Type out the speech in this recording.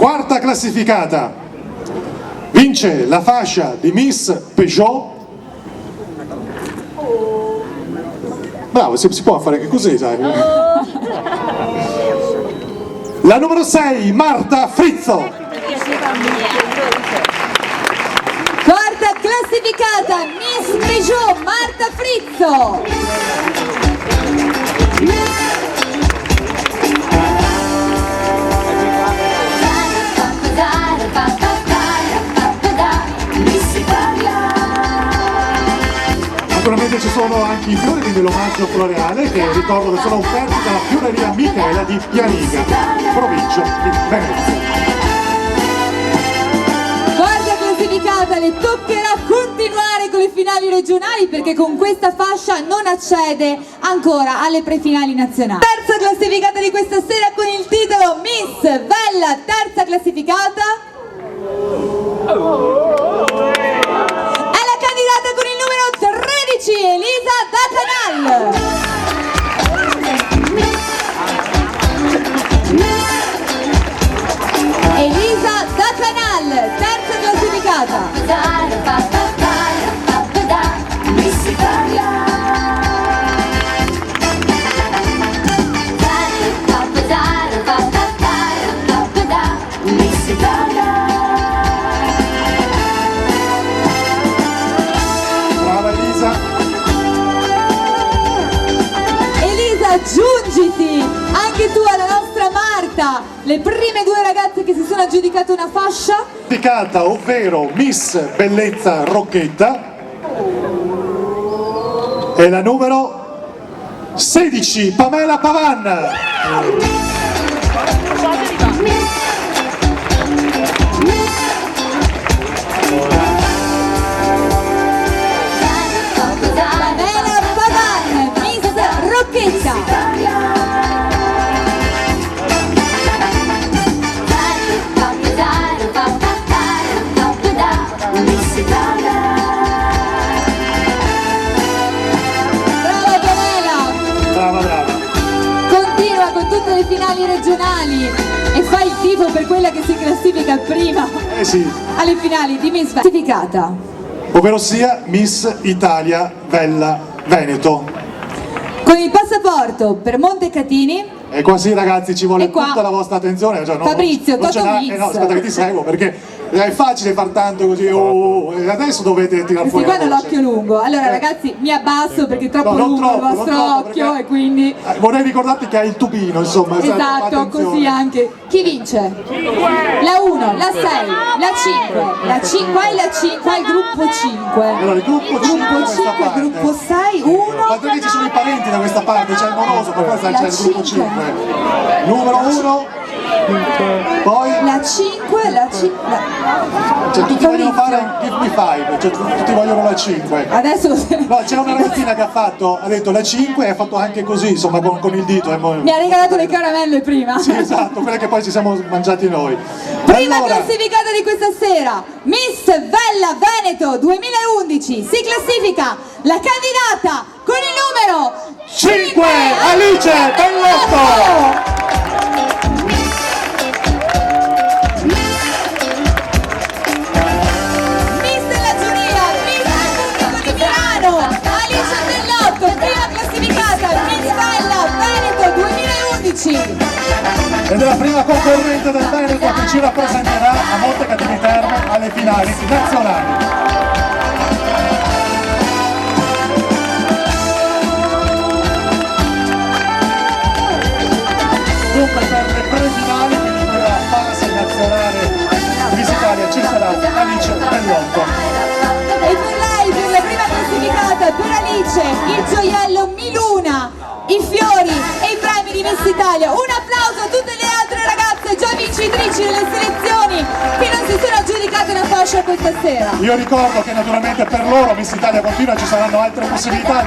quarta classificata, vince la fascia di Miss Peugeot. Bravo, si può fare anche così, sai. La numero 6, Marta Frizzo. Quarta classificata, Miss Peugeot, Marta Frizzo. Naturalmente ci sono anche i fiori, quindi l'omaggio floreale che ricordo che sono offerti dalla fioreria Michela di Pianiga, provincia di Venezia. Quarta classificata, le toccherà continuare con le finali regionali perché con questa fascia non accede ancora alle prefinali nazionali. Terza classificata di questa sera con il titolo Miss Bella, terza classificata. È la candidata con il numero 13, Elisa Da Canal. Elisa Da Canal, terza classificata. Aggiungiti anche tu alla nostra Marta, le prime due ragazze che si sono aggiudicate una fascia, Ovvero Miss Bellezza Rocchetta e la numero 16, Pamela Pavan. finali regionali e fai il tifo per quella che si classifica prima alle finali di Miss classificata, ovvero sia Miss Italia Vella Veneto, con il passaporto per Montecatini. E qua sì ragazzi ci vuole tutta la vostra attenzione, cioè, Fabrizio, no, aspetta che ti seguo perché è facile far tanto così, adesso dovete tirare fuori. Questi qua hanno l'occhio lungo, allora ragazzi mi abbasso perché è troppo lungo il vostro occhio e quindi... Vorrei ricordarti che hai il tubino, insomma. Esatto, così anche. Chi vince? La 1, la 6, la 5, la 5 e la 5, il gruppo 5. Allora il gruppo 5, il gruppo 6, 1. Ma perché ci sono i parenti da questa parte, c'è il moroso, per cosa c'è il gruppo 5. Numero 1, poi la 5, la 5. Cioè tutti vogliono fare give me 5, cioè tutti vogliono la 5. Adesso no, c'è una ragazzina che ha detto la 5 e ha fatto anche così, insomma con il dito. Mi ha regalato le caramelle prima. Sì, esatto, quelle che poi ci siamo mangiati noi. Prima classificata di questa sera, Miss Bella Veneto 2011, si classifica la candidata con il numero 5, Alice Bellotto. Ed è la prima concorrente del Veneto che ci rappresenterà a Montecatini Terme alle finali nazionali. Dunque per le prefinali, quindi per la fase nazionale Miss Italia, ci sarà Alice Bellotto. E per lei, per la prima classificata, per Alice, il gioiello Miluna, i fiori e i premi di Miss Italia. Un applauso a tutte le altre ragazze già vincitrici delle selezioni che non si sono aggiudicate una fascia questa sera. Io ricordo che naturalmente per loro Miss Italia continua, ci saranno altre possibilità,